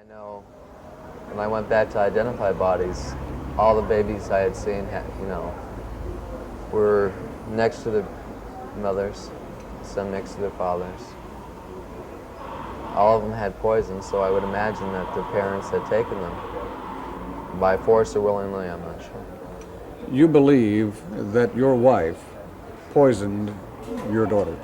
know when I went back to identify bodies, all the babies I had seen were next to their mothers, some next to their fathers. All of them had poison, so I would imagine that their parents had taken them. By force or willingly, I'm not sure. You believe that your wife poisoned your daughter?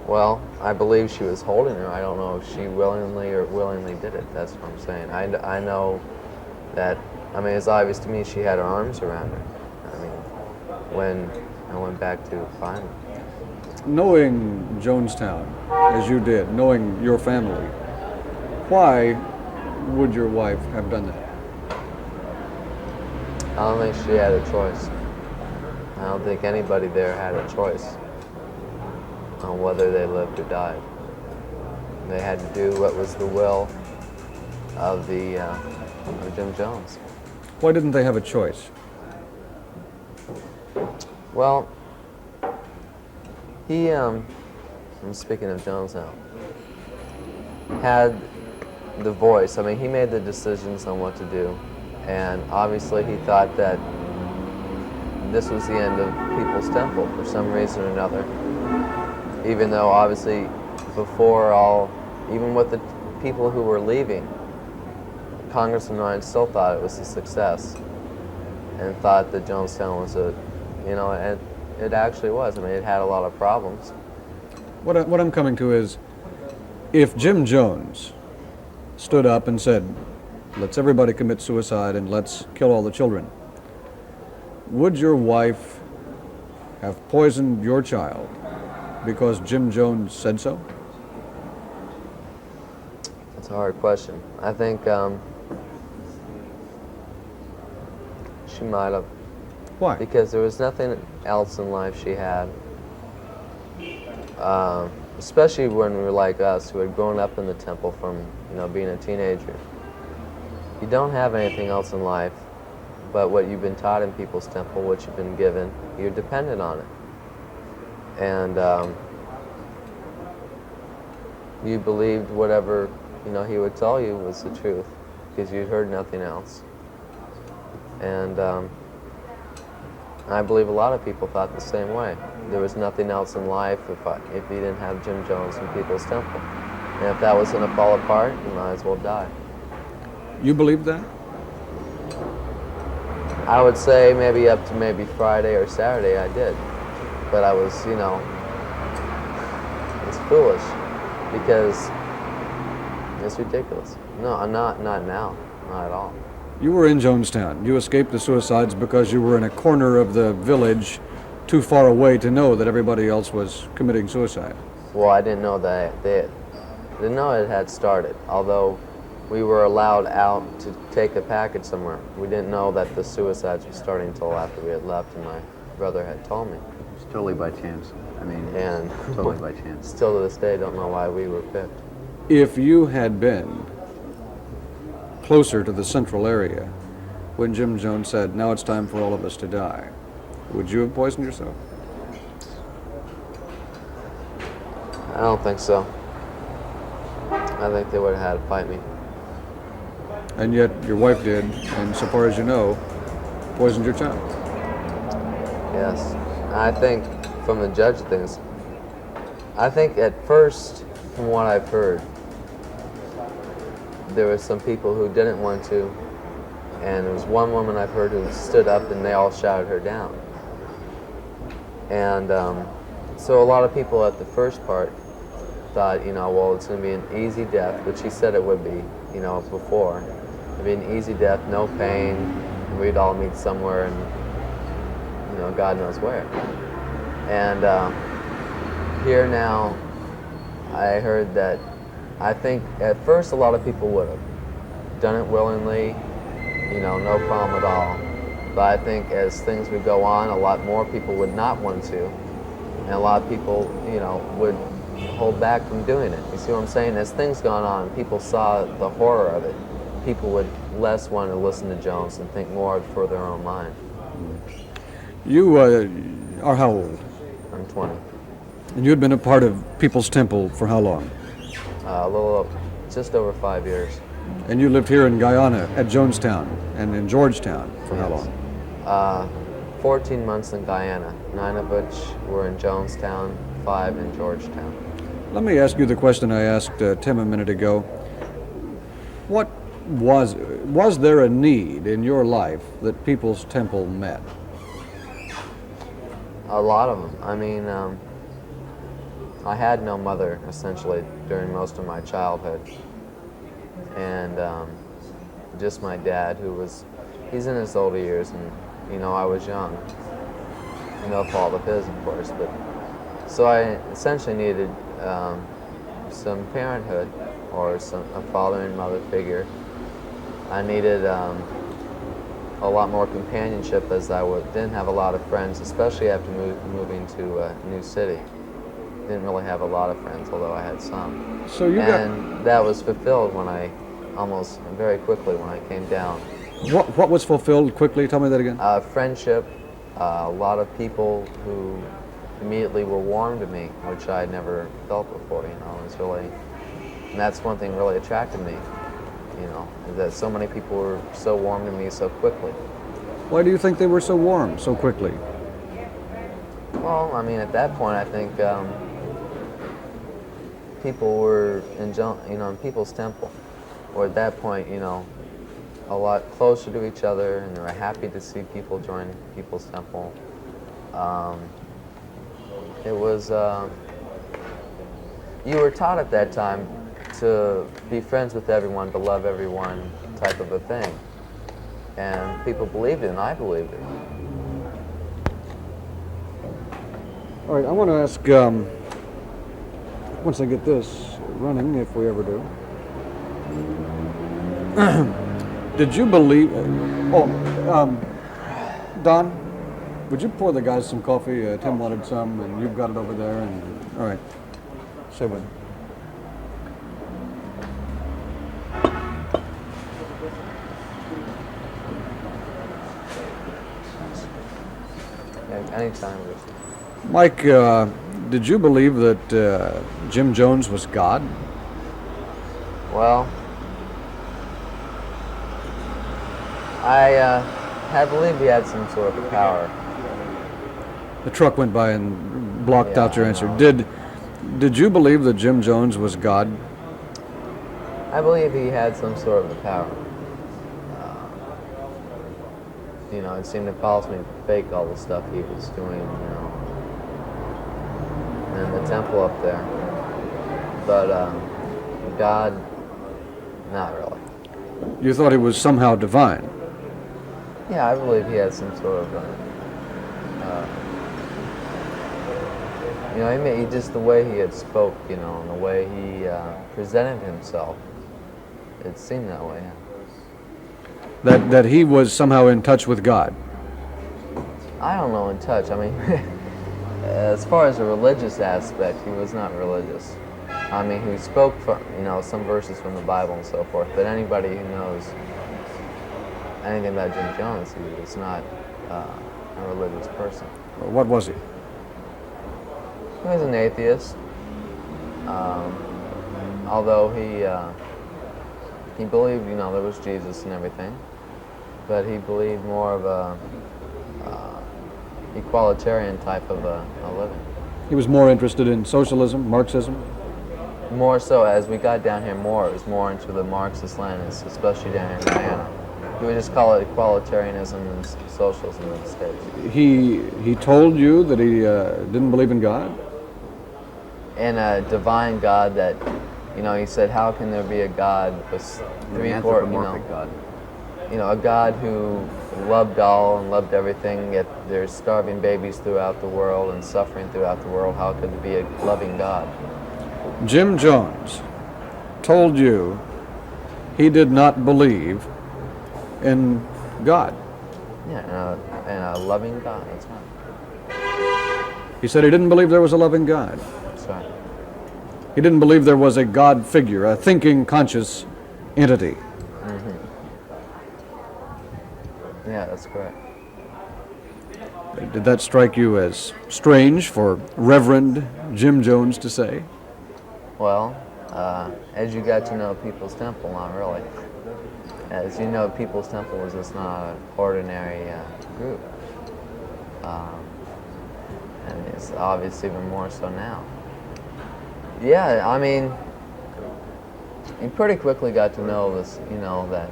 Well, I believe she was holding her. I don't know if she willingly did it. That's what I'm saying. I know that, it's obvious to me she had her arms around her. When I went back to find her. Knowing Jonestown, as you did, knowing your family, why would your wife have done that? I don't think she had a choice. I don't think anybody there had a choice on whether they lived or died. They had to do what was the will of Jim Jones. Why didn't they have a choice? Well, he, I'm speaking of Jones now, had the voice. He made the decisions on what to do, and obviously he thought that this was the end of People's Temple for some reason or another. Even though obviously even with the people who were leaving, Congressman Ryan still thought it was a success and thought that Jonestown was and it actually was. It had a lot of problems. What I'm coming to is, if Jim Jones stood up and said, let's everybody commit suicide and let's kill all the children, would your wife have poisoned your child because Jim Jones said so? That's a hard question. I think she might have. Why? Because there was nothing else in life she had. Especially when we were like us, who had grown up in the temple from being a teenager. You don't have anything else in life but what you've been taught in People's Temple, what you've been given. You're dependent on it. And you believed whatever he would tell you was the truth, because you'd heard nothing else. And I believe a lot of people thought the same way. There was nothing else in life if you didn't have Jim Jones in People's Temple. And if that was going to fall apart, you might as well die. You believe that? I would say maybe up to maybe Friday or Saturday I did. But I was, it's foolish because it's ridiculous. No, I'm not now, not at all. You were in Jonestown. You escaped the suicides because you were in a corner of the village too far away to know that everybody else was committing suicide. Well, I didn't know that didn't know it had started, although we were allowed out to take a package somewhere. We didn't know that the suicides were starting until after we had left and my brother had told me. It's totally by chance. And totally by chance. Still to this day, don't know why we were picked. If you had been closer to the central area when Jim Jones said, now it's time for all of us to die, would you have poisoned yourself? I don't think so. I think they would have had to fight me. And yet your wife did, and so far as you know, poisoned your child. Yes. I think from the judge of things, I think at first, from what I've heard, there were some people who didn't want to, and there was one woman I've heard who stood up and they all shouted her down. And so a lot of people at the first part thought, well, it's going to be an easy death, which he said it would be, before. It'd be an easy death, no pain, and we'd all meet somewhere and, God knows where. And here now, I heard that I think at first a lot of people would have done it willingly, no problem at all. But I think as things would go on, a lot more people would not want to, and a lot of people, would hold back from doing it. You see what I'm saying? As things gone on, people saw the horror of it. People would less want to listen to Jones and think more for their own mind. You are how old? I'm 20. And you had been a part of People's Temple for how long? Just over 5 years. And you lived here in Guyana at Jonestown and in Georgetown for how Yes. long? 14 months in Guyana, 9 of which were in Jonestown, 5 in Georgetown. Let me ask you the question I asked Tim a minute ago. What was there a need in your life that People's Temple met? A lot of them. I mean, I had no mother, essentially, during most of my childhood. And just my dad, he's in his older years, and, I was young. No fault of his, of course, but so I essentially needed some parenthood, or a father and mother figure. I needed a lot more companionship, as I didn't have a lot of friends, especially after moving to a new city. Didn't really have a lot of friends, although I had some. So you that was fulfilled almost very quickly when I came down. What was fulfilled quickly? Tell me that again. Friendship, a lot of people who immediately were warm to me, which I had never felt before. And that's one thing really attracted me. That so many people were so warm to me so quickly. Why do you think they were so warm so quickly? Well, I mean, at that point, I think people were in People's Temple, or at that point, a lot closer to each other, and they were happy to see people join People's Temple. It was, you were taught at that time to be friends with everyone, to love everyone, type of a thing. And people believed it, and I believed it. All right, I want to ask, once I get this running, if we ever do, did you believe, Don, would you pour the guys some coffee? Tim wanted some, and you've got it over there, and, all right, say what? Anytime. Mike, did you believe that Jim Jones was God? Well, I believe he had some sort of power. The truck went by and blocked out your I answer. know. Did you believe that Jim Jones was God? I believe he had some sort of power. It seemed impossible to fake all the stuff he was doing, and the temple up there. But God, not really. You thought he was somehow divine? Yeah, I believe he had some sort of, he just the way he had spoke, and the way he presented himself. It seemed that way. Yeah. That he was somehow in touch with God? I don't know, in touch. I mean, as far as a religious aspect, he was not religious. I mean, he spoke from, some verses from the Bible and so forth, but anybody who knows anything about Jim Jones, he was not a religious person. What was he? He was an atheist, although he believed, there was Jesus and everything, but he believed more of a equalitarian type of a living. He was more interested in socialism, Marxism? More so, as we got down here more, it was more into the Marxist-Leninists, especially down here in Guyana. He would just call it equalitarianism and socialism in the States. He told you that he didn't believe in God? And a divine God that, he said, how can there be a God with Anthropomorphic God. A God who loved all and loved everything, yet there's starving babies throughout the world and suffering throughout the world. How could there be a loving God? Jim Jones told you he did not believe in God. Yeah, and a loving God, that's right. He said he didn't believe there was a loving God. That's right. He didn't believe there was a God figure, a thinking, conscious entity. Mm-hmm. Yeah, that's correct. Did that strike you as strange for Reverend Jim Jones to say? Well, as you got to know People's Temple, not really. As you know, People's Temple was just not an ordinary group. And it's obviously even more so now. Yeah, I mean, you pretty quickly got to know this, you know, that.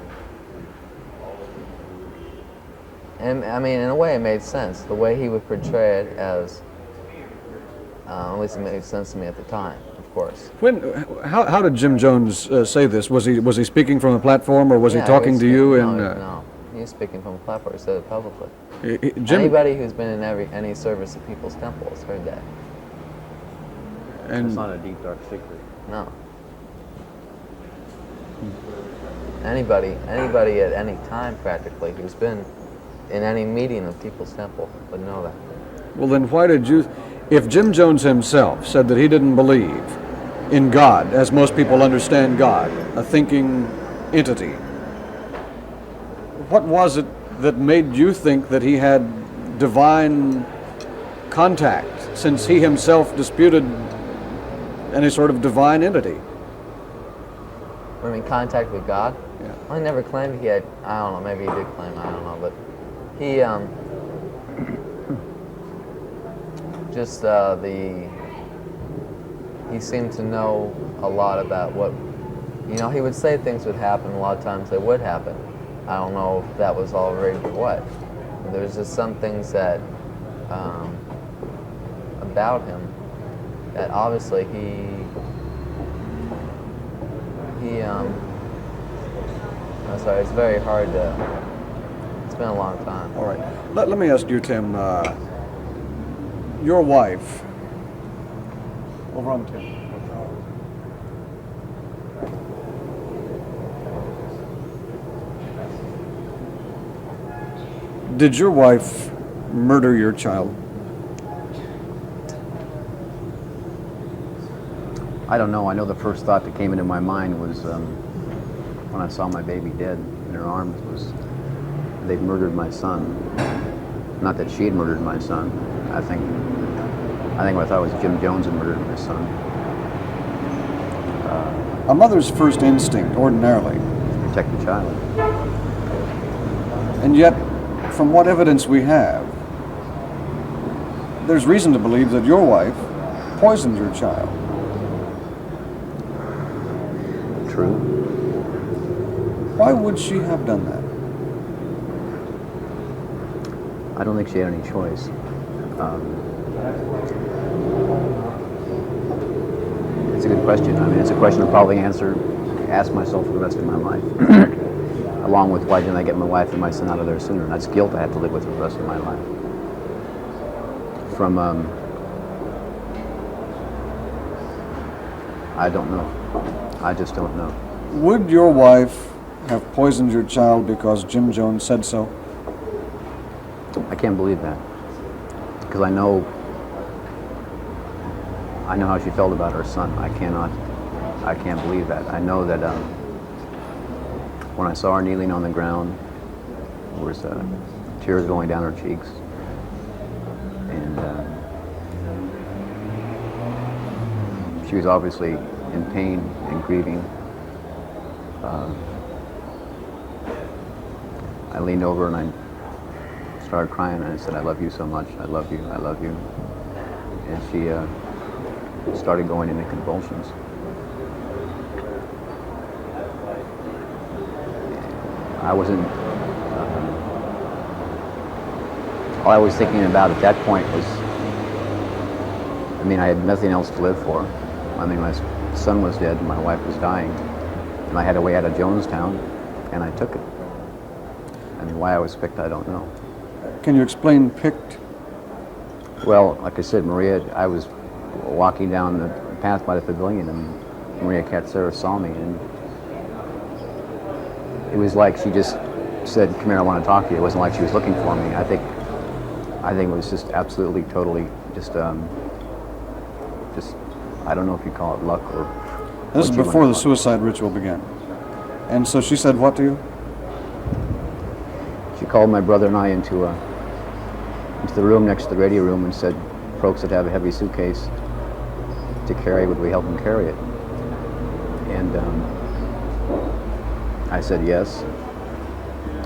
And I mean, in a way, it made sense. The way he would portray it as, at least it made sense to me at the time, of course. How did Jim Jones say this? Was he speaking from a platform, or was he talking to you? No, he was speaking from a platform. He said it publicly. Anybody who's been in any service of People's Temple has heard that. And it's not a deep, dark secret. No. Anybody at any time practically who's been in any meeting of People's Temple would know that. well, then why did you? If Jim Jones himself said that he didn't believe in God, as most people understand God, a thinking entity, what was it that made you think that he had divine contact, since he himself disputed any sort of divine entity? I mean, contact with God? Yeah. Well, he never claimed he had, I don't know, maybe he did claim, I don't know, but he, he seemed to know a lot about what, you know, he would say things would happen, a lot of times they would happen. I don't know if that was all rigged or what. There's just some things that, about him, that obviously I'm sorry, it's very hard to, it's been a long time. All right. Let me ask you, Tim, your wife, over on Tim. Did your wife murder your child? I don't know. I know the first thought that came into my mind was when I saw my baby dead in her arms was they'd murdered my son. Not that she had murdered my son. I think what I thought was Jim Jones had murdered my son. A mother's first instinct, ordinarily, Protect the child. and yet, from what evidence we have, there's reason to believe that your wife poisoned your child. True. Why would she have done that? I don't think she had any choice. It's a good question. I mean, it's a question I'll probably ask myself for the rest of my life. Along with why didn't I get my wife and my son out of there sooner? That's guilt I have to live with for the rest of my life. From, I don't know. I just don't know. Would your wife have poisoned your child because Jim Jones said so? I can't believe that. Because I know how she felt about her son. I can't believe that. I know that when I saw her kneeling on the ground, there was tears going down her cheeks. And she was obviously in pain and grieving. I leaned over and I started crying and I said, I love you so much. I love you. I love you. And she started going into convulsions. I wasn't, all I was thinking about at that point was, I mean, I had nothing else to live for. I mean, my son was dead and my wife was dying. And I had a way out of Jonestown, and I took it. I mean, why I was picked, I don't know. Can you explain picked? Well, like I said, I was walking down the path by the pavilion, and Maria Katsura saw me, and it was like she just said, come here, I want to talk to you. It wasn't like she was looking for me. I think it was just absolutely, totally, just, I don't know if you call it luck or... This is before the suicide ritual began. And so she said what to you? She called my brother and I into the room next to the radio room and said, folks that have a heavy suitcase to carry, would we help them carry it? And I said yes.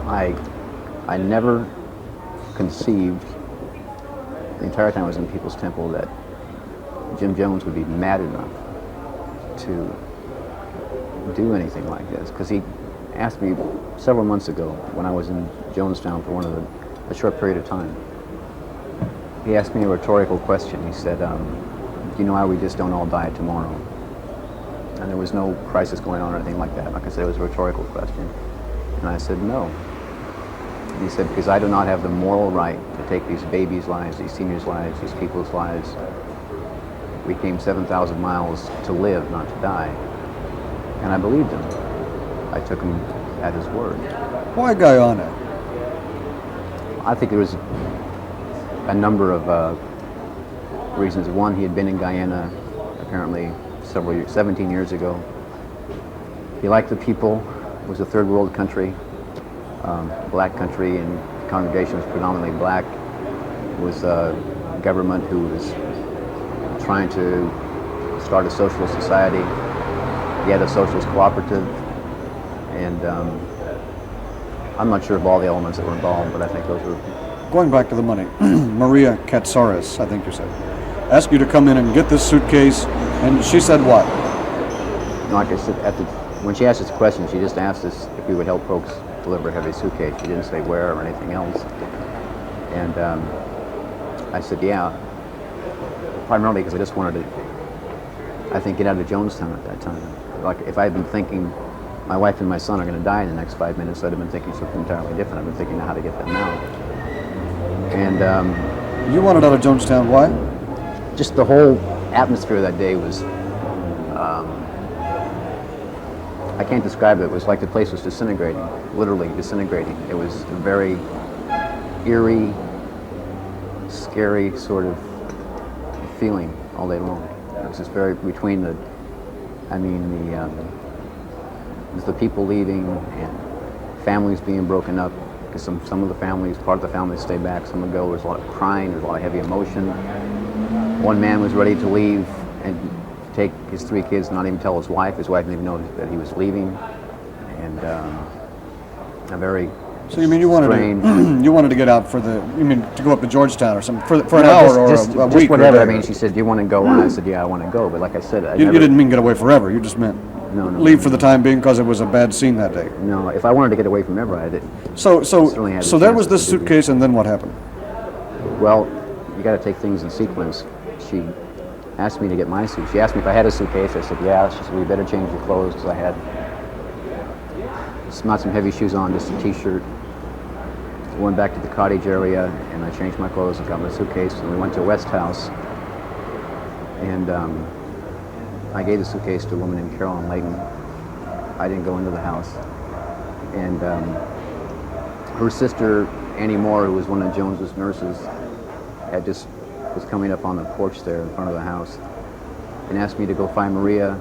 I never conceived, the entire time I was in People's Temple, that Jim Jones would be mad enough to do anything like this. Because he asked me several months ago when I was in Jonestown for a short period of time. He asked me a rhetorical question. He said, do you know how we just don't all die tomorrow? And there was no crisis going on or anything like that. Like I said, it was a rhetorical question. And I said, no. And he said, because I do not have the moral right to take these babies' lives, these seniors' lives, these people's lives. We came 7,000 miles to live, not to die. And I believed him. I took him at his word. Why Guyana? I think there was a number of reasons. One, he had been in Guyana apparently 17 years ago. He liked the people. It was a third world country, black country, and the congregation was predominantly black. It was a government who was trying to start a socialist society. He had a socialist cooperative, and I'm not sure of all the elements that were involved, but I think those were... Going back to the money, Maria Katsaris, I think you said, asked you to come in and get this suitcase, and she said what? Like I said, when she asked this question, she just asked us if we would help folks deliver a heavy suitcase. She didn't say where or anything else. And I said, yeah, primarily because I just wanted to, I think, get out of Jonestown at that time. Like, if I had been thinking my wife and my son are going to die in the next 5 minutes, I'd have been thinking something entirely different. I've been thinking how to get them out. And you wanted out of Jonestown, why? just the whole atmosphere that day was, I can't describe it. It was like the place was disintegrating, literally disintegrating. It was a very eerie, scary sort of feeling all day long. It was just very, between the, it was the people leaving and families being broken up, because some of the families, part of the families stayed back, some would go. There was a lot of crying, there was a lot of heavy emotion. One man was ready to leave and take his 3 kids, not even tell his wife. His wife didn't even know that he was leaving. And a very So you mean you wanted strange, to, you wanted to get out for the, you mean to go up to Georgetown or something, for an hour just, or a just week whatever. or I mean, she said, do you want to go? And I said, yeah, I want to go. But like I said, you didn't mean get away forever. You just meant No, leave for the time being because it was a bad scene that day. No, if I wanted to get away from ever, I did. So Certainly had the there was chances this to do suitcase, and then what happened? Well, you got to take things in sequence. She asked me to get my suit. She asked me if I had a suitcase. I said, yeah. She said, we better change your clothes, because I had not some heavy shoes on, just a t-shirt. I went back to the cottage area, and I changed my clothes and got my suitcase, and we went to West House. And I gave the suitcase to a woman named Carolyn Layton. I didn't go into the house. And her sister, Annie Moore, who was one of Jones's nurses, was coming up on the porch there in front of the house and asked me to go find Maria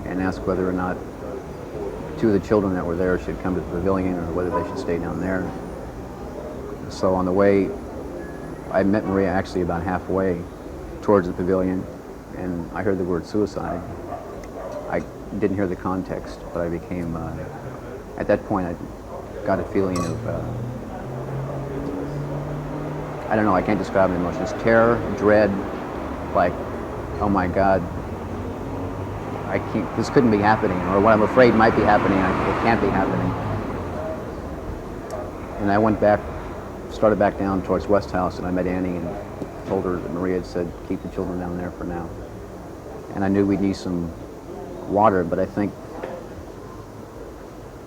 and ask whether or not 2 of the children that were there should come to the pavilion or whether they should stay down there. So on the way, I met Maria actually about halfway towards the pavilion, and I heard the word suicide. I didn't hear the context, but I became, at that point, I got a feeling of, I don't know, I can't describe the emotions. Terror, dread, like, oh my God, this couldn't be happening, or what I'm afraid might be happening, it can't be happening. And I went back, started back down towards West House, and I met Annie and told her that Maria had said, keep the children down there for now. And I knew we'd need some water, but I think,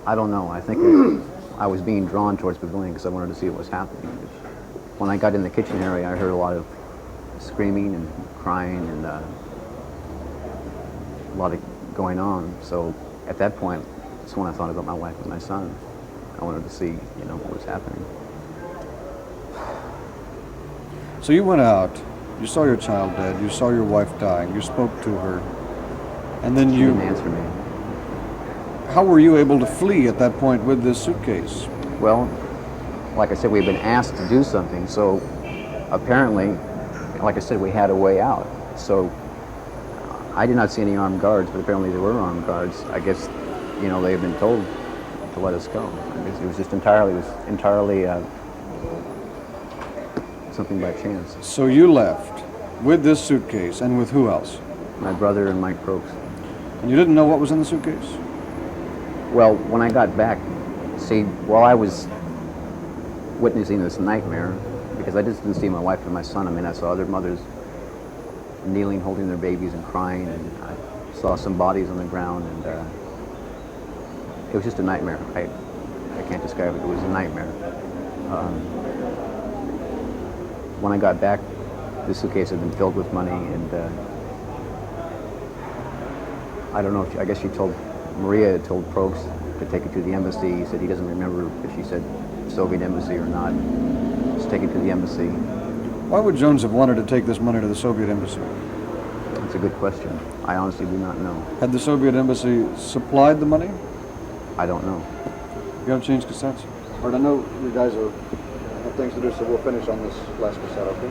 I don't know, I think I was being drawn towards the pavilion because I wanted to see what was happening. When I got in the kitchen area, I heard a lot of screaming and crying and a lot of going on. So at that point, that's when I thought about my wife and my son. I wanted to see, what was happening. So you went out, you saw your child dead, you saw your wife dying, you spoke to her, and then She you... didn't answer me. How were you able to flee at that point with this suitcase? Well, like I said, we've been asked to do something, so apparently, like I said, we had a way out. So I did not see any armed guards, but apparently there were armed guards. I guess, you know, they had been told to let us go. I guess it was just entirely something by chance. So you left with this suitcase, and with who else? My brother and Mike Probst. And you didn't know what was in the suitcase? Well, when I got back, see, while I was witnessing this nightmare, because I just didn't see my wife and my son. I mean, I saw other mothers kneeling, holding their babies and crying, and I saw some bodies on the ground, and it was just a nightmare. I can't describe it. It was a nightmare. When I got back, the suitcase had been filled with money, and I don't know if I guess she told Maria had told Probst to take it to the embassy. He said he doesn't remember if she said Soviet embassy or not. Just take it to the embassy. Why would Jones have wanted to take this money to the Soviet embassy? That's a good question. I honestly do not know. Had the Soviet embassy supplied the money? I don't know. You have changed cassettes? All right, I know you guys have things to do, so we'll finish on this last cassette, okay?